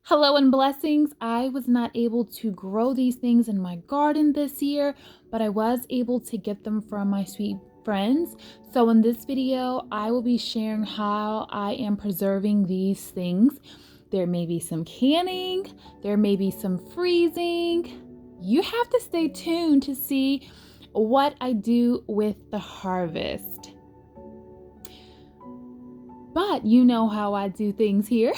Hello and blessings. I was not able to grow these things in my garden this year, but I was able to get them from my sweet friends. So in this video, I will be sharing how I am preserving these things. There may be some canning, there may be some freezing. You have to stay tuned to see what I do with the harvest. But you know how I do things here.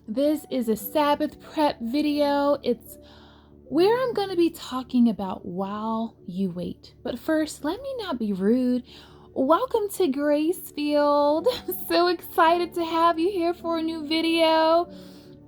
This is a Sabbath Prep video. It's where I'm going to be talking about while you wait. But first, let me not be rude. Welcome to Gracefield. So excited to have you here for a new video.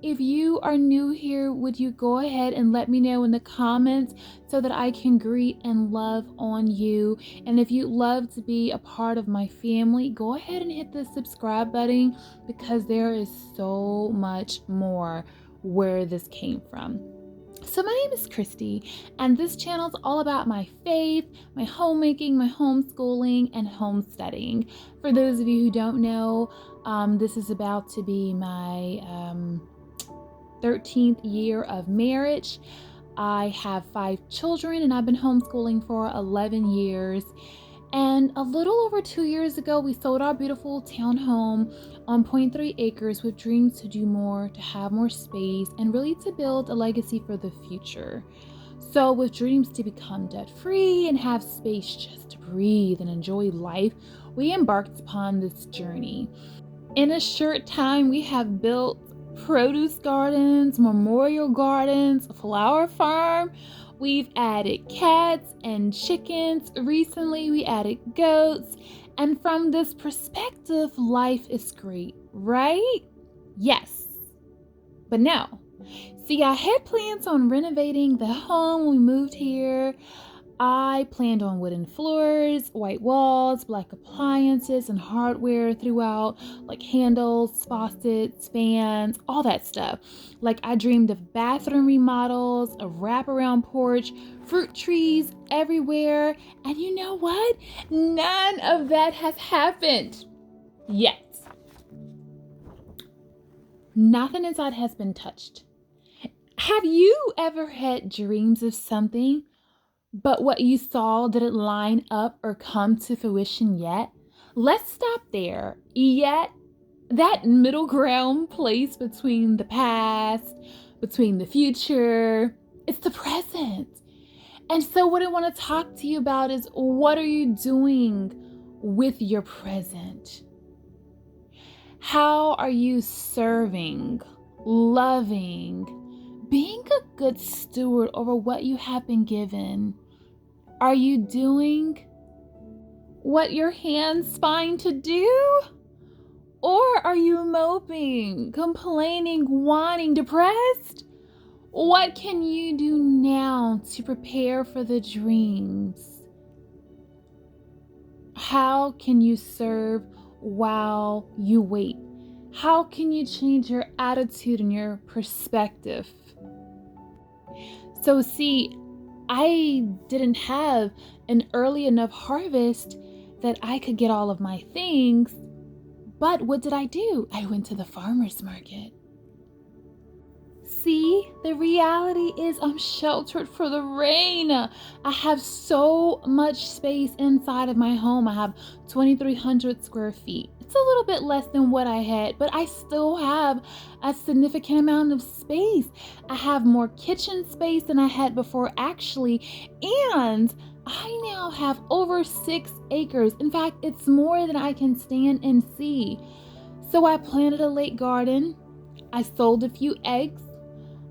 If you are new here, would you go ahead and let me know in the comments so that I can greet and love on you? And if you'd love to be a part of my family, go ahead and hit the subscribe button because there is so much more where this came from. So my name is Christy, and this channel is all about my faith, my homemaking, my homeschooling, and homesteading. For those of you who don't know, this is about to be my 13th year of marriage. I have 5 children and I've been homeschooling for 11 years. And a little over 2 years ago, we sold our beautiful townhome on 0.3 acres with dreams to do more, to have more space, and really to build a legacy for the future. So with dreams to become debt-free and have space just to breathe and enjoy life, we embarked upon this journey. In a short time, we have built produce gardens, memorial gardens, a flower farm. We've added cats and chickens. Recently, we added goats. And from this perspective, life is great, right? Yes. But no. See, I had plans on renovating the home when we moved here. I planned on wooden floors, white walls, black appliances, and hardware throughout, like handles, faucets, fans, all that stuff. Like I dreamed of bathroom remodels, a wraparound porch, fruit trees everywhere. And you know what? None of that has happened yet. Nothing inside has been touched. Have you ever had dreams of something, but what you saw didn't line up or come to fruition yet? Let's stop there. Yet, that middle ground place between the past, between the future, it's the present. And so what I want to talk to you about is, what are you doing with your present? How are you serving, loving, being a good steward over what you have been given? Are you doing what your hands find to do? Or are you moping, complaining, wanting, depressed? What can you do now to prepare for the dreams? How can you serve while you wait? How can you change your attitude and your perspective? So see, I didn't have an early enough harvest that I could get all of my things. But what did I do? I went to the farmer's market. See, the reality is I'm sheltered for the rain. I have so much space inside of my home. I have 2,300 square feet. It's a little bit less than what I had, but I still have a significant amount of space. I have more kitchen space than I had before, actually, and I now have over 6 acres. In fact, it's more than I can stand and see. So I planted a late garden. I sold a few eggs.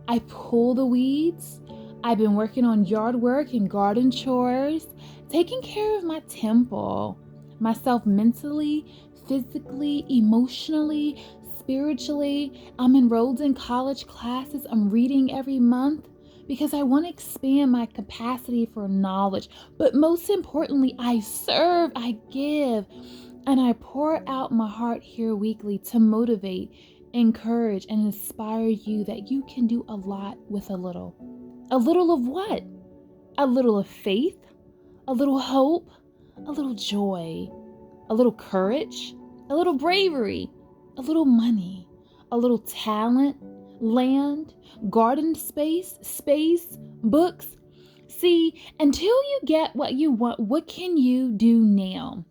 I pull the weeds. I've been working on yard work and garden chores, taking care of my temple, myself mentally, physically, emotionally, spiritually. I'm enrolled in college classes. I'm reading every month because I want to expand my capacity for knowledge. But most importantly, I serve, I give, and I pour out my heart here weekly to motivate, encourage, and inspire you that you can do a lot with a little. A little of what? A little of faith, a little hope, a little joy, a little courage, a little bravery, a little money, a little talent, land, garden space, books. See, until you get what you want, what can you do now?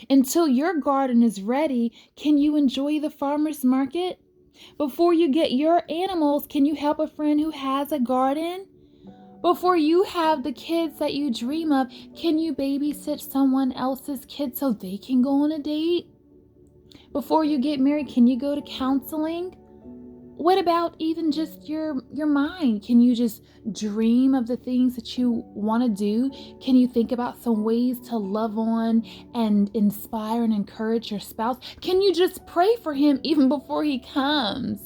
Until your garden is ready, can you enjoy the farmer's market? Before you get your animals, can you help a friend who has a garden? Before you have the kids that you dream of, can you babysit someone else's kids so they can go on a date? Before you get married, can you go to counseling? What about even just your mind? Can you just dream of the things that you want to do? Can you think about some ways to love on and inspire and encourage your spouse? Can you just pray for him even before he comes?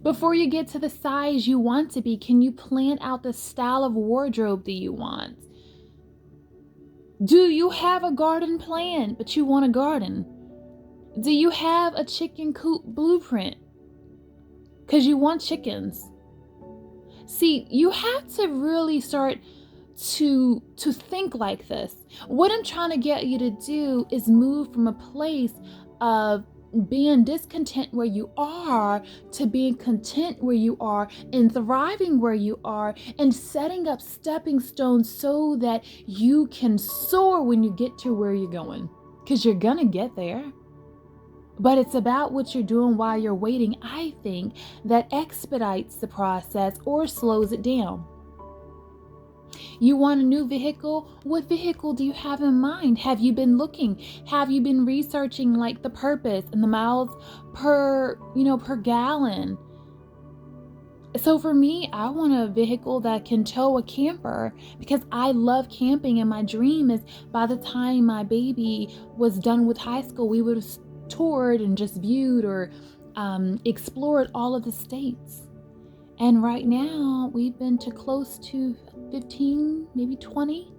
Before you get to the size you want to be, can you plan out the style of wardrobe that you want? Do you have a garden plan, but you want a garden? Do you have a chicken coop blueprint? Because you want chickens. See, you have to really start to think like this. What I'm trying to get you to do is move from a place of being discontent where you are to being content where you are and thriving where you are and setting up stepping stones so that you can soar when you get to where you're going. Because you're going to get there. But it's about what you're doing while you're waiting, I think, that expedites the process or slows it down. You want a new vehicle? What vehicle do you have in mind? Have you been looking? Have you been researching like the purpose and the miles per gallon? So for me, I want a vehicle that can tow a camper because I love camping, and my dream is by the time my baby was done with high school, we would have toured and just viewed or explored all of the states. And right now we've been to close to 15, maybe 20.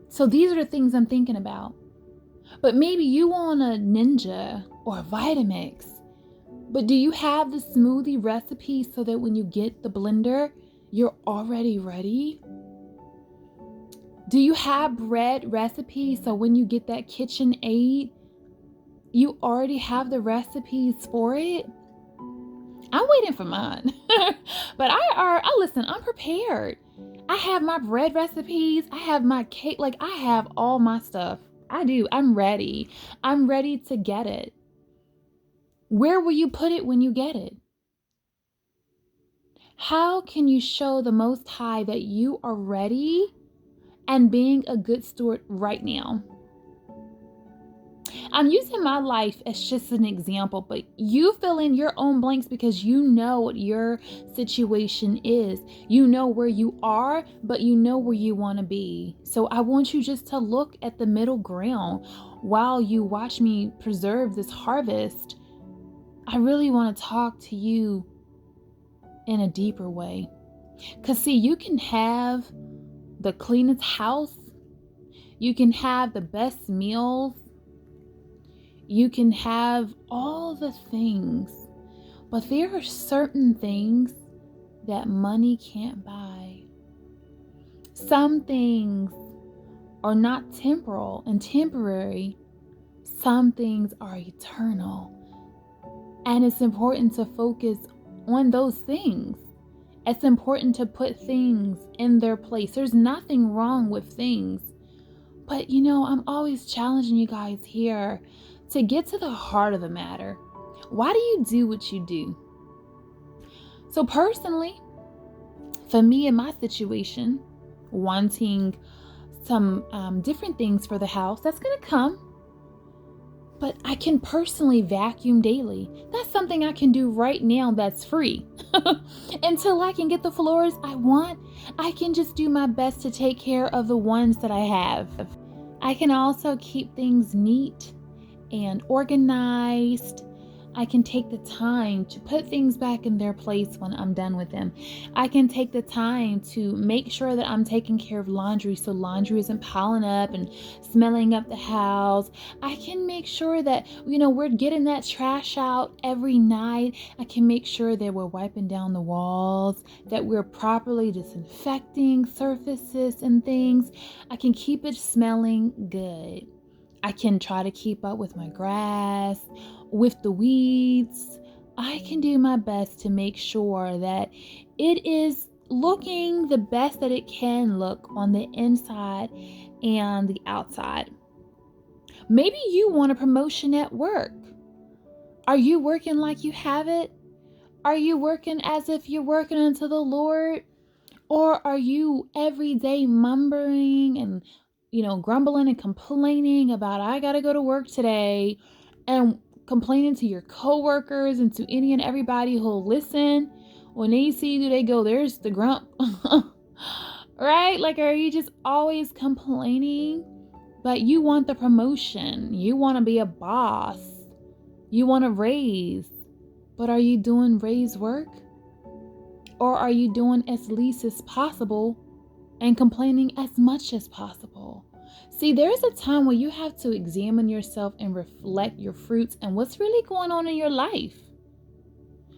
So these are the things I'm thinking about. But maybe you want a Ninja or a Vitamix. But do you have the smoothie recipe so that when you get the blender, you're already ready? Do you have bread recipes so when you get that KitchenAid, you already have the recipes for it? I'm waiting for mine. But listen, I'm prepared. I have my bread recipes. I have my cake. Like, I have all my stuff. I do. I'm ready. I'm ready to get it. Where will you put it when you get it? How can you show the Most High that you are ready and being a good steward right now? I'm using my life as just an example, but you fill in your own blanks because you know what your situation is. You know where you are, but you know where you want to be. So I want you just to look at the middle ground while you watch me preserve this harvest. I really want to talk to you in a deeper way. Because see, you can have the cleanest house. You can have the best meals. You can have all the things, but there are certain things that money can't buy. Some things are not temporal and temporary. Some things are eternal. And it's important to focus on those things. It's important to put things in their place. There's nothing wrong with things. But I'm always challenging you guys here to get to the heart of the matter. Why do you do what you do? So personally, for me in my situation, wanting some different things for the house, that's going to come. But I can personally vacuum daily. That's something I can do right now that's free. Until I can get the floors I want, I can just do my best to take care of the ones that I have. I can also keep things neat and organized. I can take the time to put things back in their place when I'm done with them. I can take the time to make sure that I'm taking care of laundry so laundry isn't piling up and smelling up the house. I can make sure that, we're getting that trash out every night. I can make sure that we're wiping down the walls, that we're properly disinfecting surfaces and things. I can keep it smelling good. I can try to keep up with my grass with the weeds. I can do my best to make sure that it is looking the best that it can look on the inside and the outside. Maybe you want a promotion at work. Are you working like you have it? Are you working as if you're working unto the Lord? Or are you every day mumbling and, grumbling and complaining about, I got to go to work today, and complaining to your coworkers and to any and everybody who'll listen? When they see you, they go, there's the grump. Right? Like, are you just always complaining? But you want the promotion. You want to be a boss. You want a raise. But are you doing raise work? Or are you doing as least as possible and complaining as much as possible? See, there's a time where you have to examine yourself and reflect your fruits and what's really going on in your life.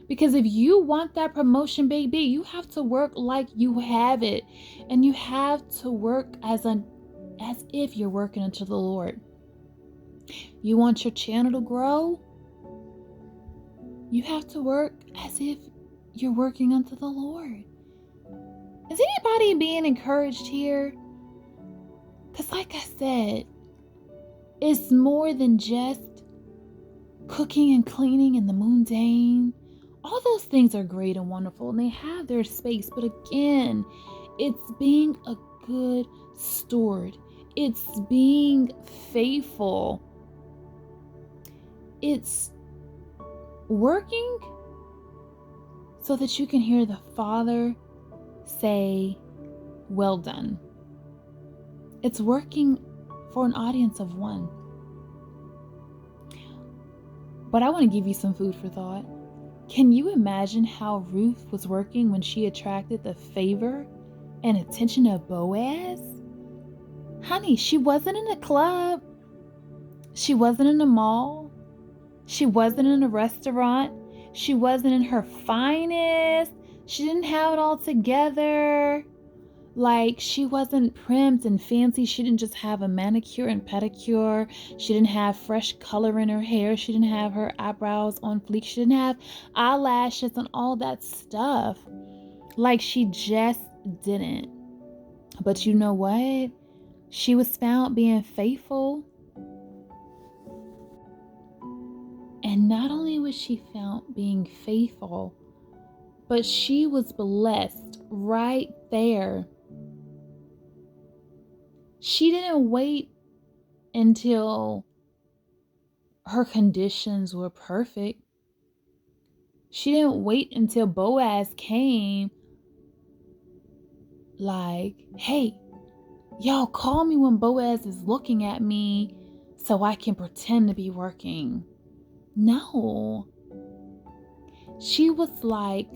Because if you want that promotion, baby, you have to work like you have it. And you have to work as if you're working unto the Lord. You want your channel to grow? You have to work as if you're working unto the Lord. Is anybody being encouraged here? Because like I said, it's more than just cooking and cleaning and the mundane. All those things are great and wonderful, and they have their space. But again, it's being a good steward. It's being faithful. It's working so that you can hear the Father say, well done. It's working for an audience of one. But I want to give you some food for thought. Can you imagine how Ruth was working when she attracted the favor and attention of Boaz? Honey, she wasn't in a club. She wasn't in a mall. She wasn't in a restaurant. She wasn't in her finest. She didn't have it all together. Like, she wasn't primed and fancy. She didn't just have a manicure and pedicure. She didn't have fresh color in her hair. She didn't have her eyebrows on fleek. She didn't have eyelashes and all that stuff. Like, she just didn't. But you know what? She was found being faithful. And not only was she found being faithful, but she was blessed right there. She didn't wait until her conditions were perfect. She didn't wait until Boaz came like, hey, y'all call me when Boaz is looking at me so I can pretend to be working. No. She was like,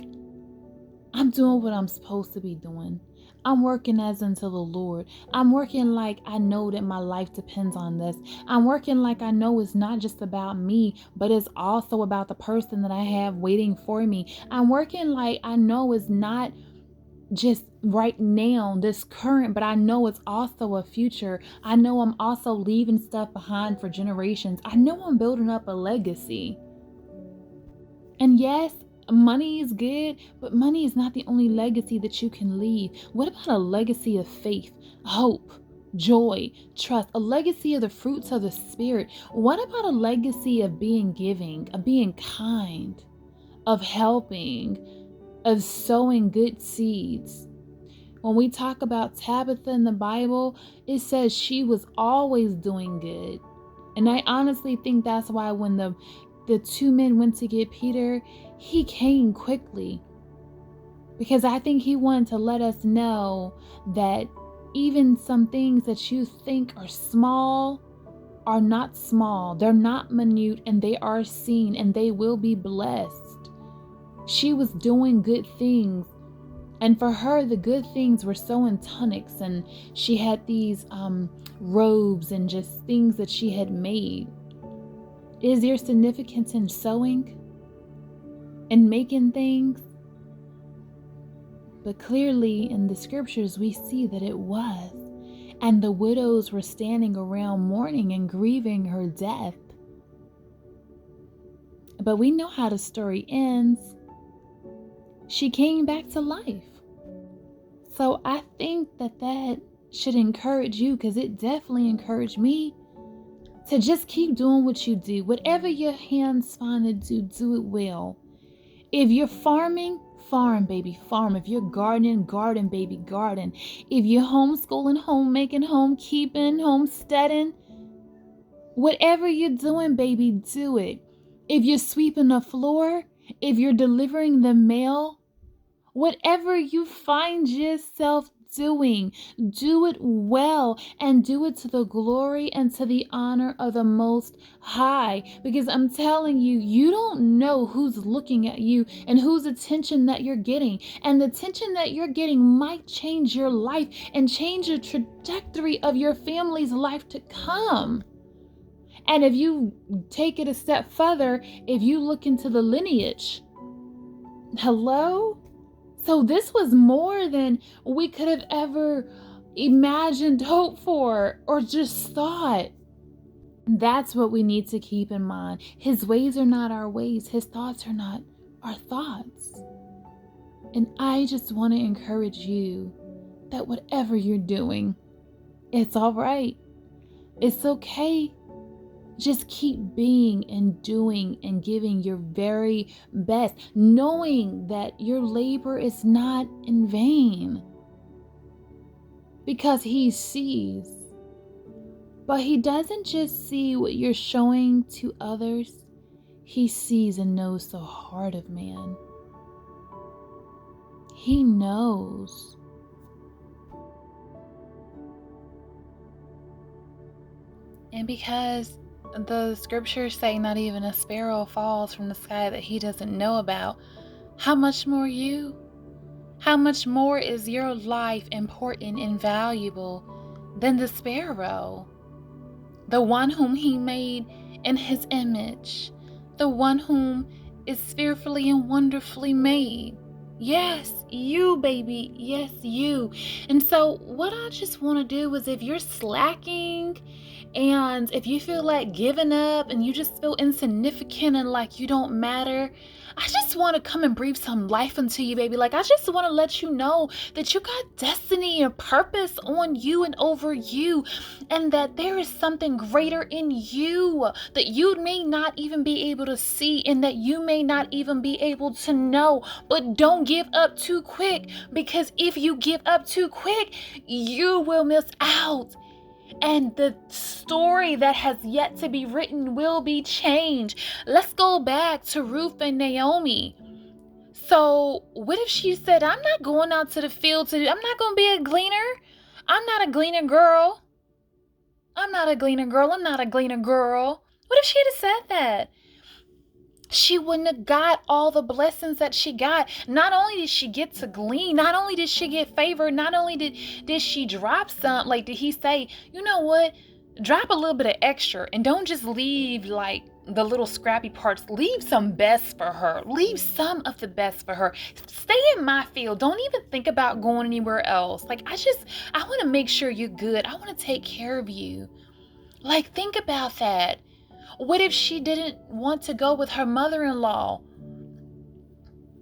I'm doing what I'm supposed to be doing. I'm working as unto the Lord. I'm working like I know that my life depends on this. I'm working like I know it's not just about me, but it's also about the person that I have waiting for me. I'm working like I know it's not just right now, this current, but I know it's also a future. I know I'm also leaving stuff behind for generations. I know I'm building up a legacy. And yes, money is good, but money is not the only legacy that you can leave. What about a legacy of faith, hope, joy, trust, a legacy of the fruits of the Spirit? What about a legacy of being giving, of being kind, of helping, of sowing good seeds? When we talk about Tabitha in the Bible, it says she was always doing good. And I honestly think that's why when the two men went to get Peter, he came quickly. Because I think he wanted to let us know that even some things that you think are small are not small. They're not minute, and they are seen, and they will be blessed. She was doing good things. And for her, the good things were sewing tunics, and she had these robes and just things that she had made. Is there significance in sewing and making things? But clearly in the scriptures, we see that it was. And the widows were standing around mourning and grieving her death. But we know how the story ends. She came back to life. So I think that should encourage you, because it definitely encouraged me to just keep doing what you do. Whatever your hands find to do, do it well. If you're farming, farm, baby, farm. If you're gardening, garden, baby, garden. If you're homeschooling, homemaking, homekeeping, homesteading, whatever you're doing, baby, do it. If you're sweeping the floor, if you're delivering the mail, whatever you find yourself doing, do it well and do it to the glory and to the honor of the Most High. Because I'm telling you, you don't know who's looking at you and whose attention that you're getting. And the attention that you're getting might change your life and change the trajectory of your family's life to come. And if you take it a step further, if you look into the lineage, hello? So this was more than we could have ever imagined, hoped for, or just thought. That's what we need to keep in mind. His ways are not our ways. His thoughts are not our thoughts. And I just want to encourage you that whatever you're doing, it's all right. It's okay. Just keep being and doing and giving your very best, knowing that your labor is not in vain. Because he sees. But he doesn't just see what you're showing to others. He sees and knows the heart of man. He knows. And because the scriptures say not even a sparrow falls from the sky that he doesn't know about, how much more you? How much more is your life important and valuable than the sparrow? The one whom he made in his image, the one whom is fearfully and wonderfully made. Yes, you, baby. Yes, you. And so what I just want to do is, if you're slacking and if you feel like giving up and you just feel insignificant and like you don't matter, I just want to come and breathe some life into you, baby. Like, I just want to let you know that you got destiny and purpose on you and over you, and that there is something greater in you that you may not even be able to see and that you may not even be able to know. But don't give up too quick, because if you give up too quick, you will miss out. And the story that has yet to be written will be changed. Let's go back to Ruth and Naomi. So what if she said, I'm not going out to the field I'm not going to be a gleaner. I'm not a gleaner girl. I'm not a gleaner girl. I'm not a gleaner girl. What if she had said that? She wouldn't have got all the blessings that she got. Not only did she get to glean, not only did she get favored, not only did she drop some, like, did he say, you know what, drop a little bit of extra and don't just leave like the little scrappy parts. Leave some best for her. Leave some of the best for her. Stay in my field. Don't even think about going anywhere else. Like, I want to make sure you're good. I want to take care of you. Like, think about that. What if she didn't want to go with her mother-in-law?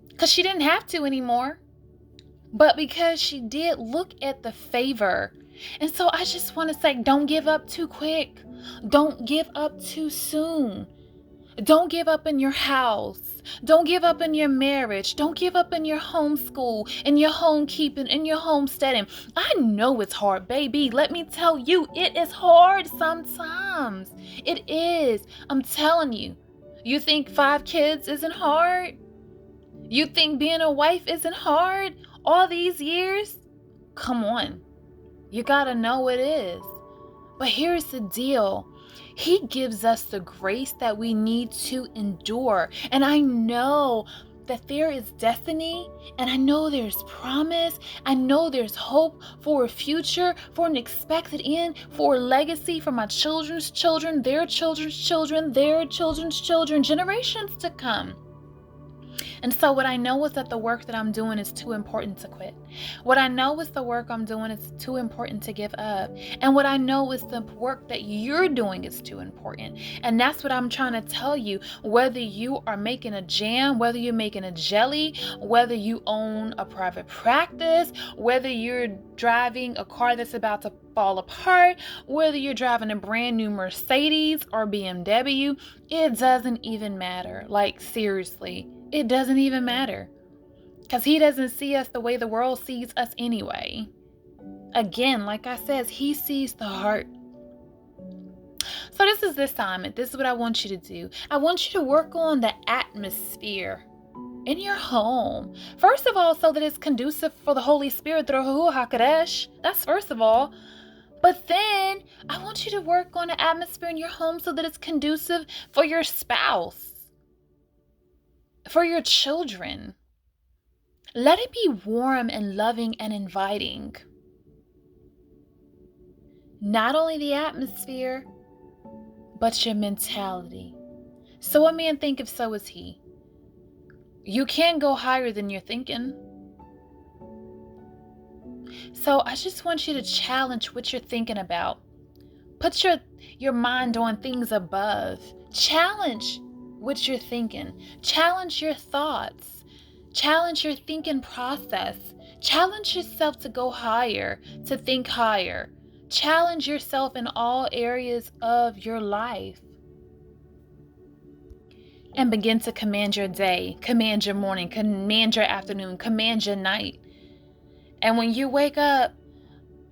Because she didn't have to anymore. But because she did, look at the favor. And so I just want to say, don't give up too quick. Don't give up too soon. Don't give up in your house. Don't give up in your marriage. Don't give up in your homeschool, in your homekeeping, in your homesteading. I know it's hard, baby. Let me tell you, it is hard sometimes. It is. I'm telling you. You think 5 kids isn't hard? You think being a wife isn't hard all these years? Come on. You gotta know it is. But here's the deal. He gives us the grace that we need to endure. And I know that there is destiny, and I know there's promise. I know there's hope for a future, for an expected end, for a legacy for my children's children, their children's children, their children's children, generations to come. And so what I know is that the work that I'm doing is too important to quit. What I know is the work I'm doing is too important to give up. And what I know is the work that you're doing is too important. And that's what I'm trying to tell you. Whether you are making a jam, whether you're making a jelly, whether you own a private practice, whether you're driving a car that's about to fall apart, whether you're driving a brand new Mercedes or BMW, it doesn't even matter. Like, seriously. It doesn't even matter, because he doesn't see us the way the world sees us anyway. Again, like I said, he sees the heart. So this is the assignment. This is what I want you to do. I want you to work on the atmosphere in your home. First of all, so that it's conducive for the Holy Spirit, the Ruach HaKodesh. That's first of all. But then I want you to work on the atmosphere in your home so that it's conducive for your spouse, for your children. Let it be warm and loving and inviting. Not only the atmosphere, but your mentality. So a man thinketh, so is he. You can't go higher than you're thinking. So I just want you to challenge what you're thinking about. Put your mind on things above. Challenge what you're thinking. Challenge your thoughts. Challenge your thinking process. Challenge yourself to go higher, to think higher. Challenge yourself in all areas of your life. And begin to command your day, command your morning, command your afternoon, command your night. And when you wake up,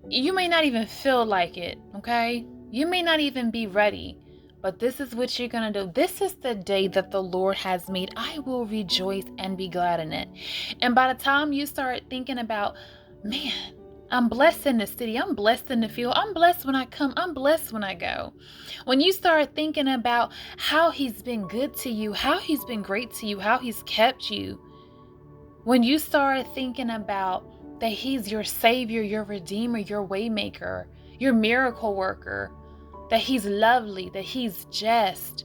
you may not even feel like it, okay? You may not even be ready. But this is what you're going to do. This is the day that the Lord has made. I will rejoice and be glad in it. And by the time you start thinking about, man, I'm blessed in the city. I'm blessed in the field. I'm blessed when I come. I'm blessed when I go. When you start thinking about how he's been good to you, how he's been great to you, how he's kept you. When you start thinking about that he's your savior, your redeemer, your waymaker, your miracle worker, that he's lovely, that he's just,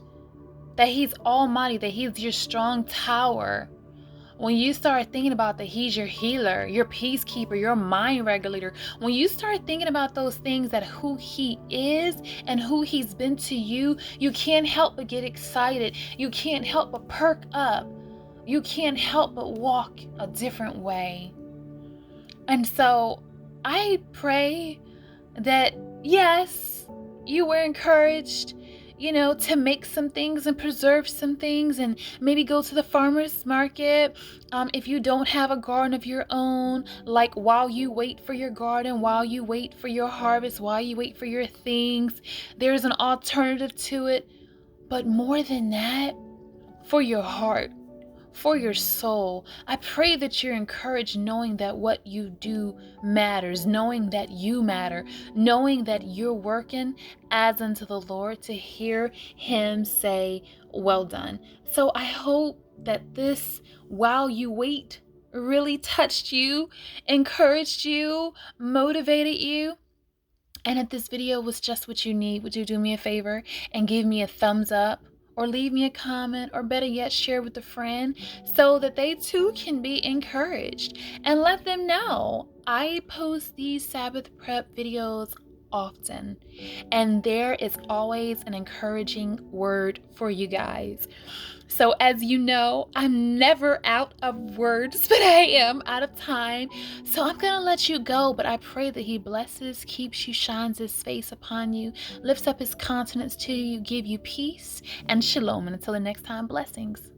that he's almighty, that he's your strong tower. When you start thinking about that he's your healer, your peacekeeper, your mind regulator, when you start thinking about those things, that who he is and who he's been to you, you can't help but get excited. You can't help but perk up. You can't help but walk a different way. And so I pray that, yes, you were encouraged, to make some things and preserve some things, and maybe go to the farmer's market. If you don't have a garden of your own, like while you wait for your garden, while you wait for your harvest, while you wait for your things, there's an alternative to it. But more than that, for your heart, for your soul, I pray that you're encouraged, knowing that what you do matters, knowing that you matter, knowing that you're working as unto the Lord to hear him say, well done. So I hope that this, while you wait, really touched you, encouraged you, motivated you. And if this video was just what you need, would you do me a favor and give me a thumbs up, or leave me a comment, or better yet, share with a friend so that they too can be encouraged, and let them know I post these Sabbath prep videos often, and there is always an encouraging word for you guys. So as you know, I'm never out of words, but I am out of time. So I'm going to let you go, but I pray that he blesses, keeps you, shines his face upon you, lifts up his countenance to you, give you peace and shalom. And until the next time, blessings.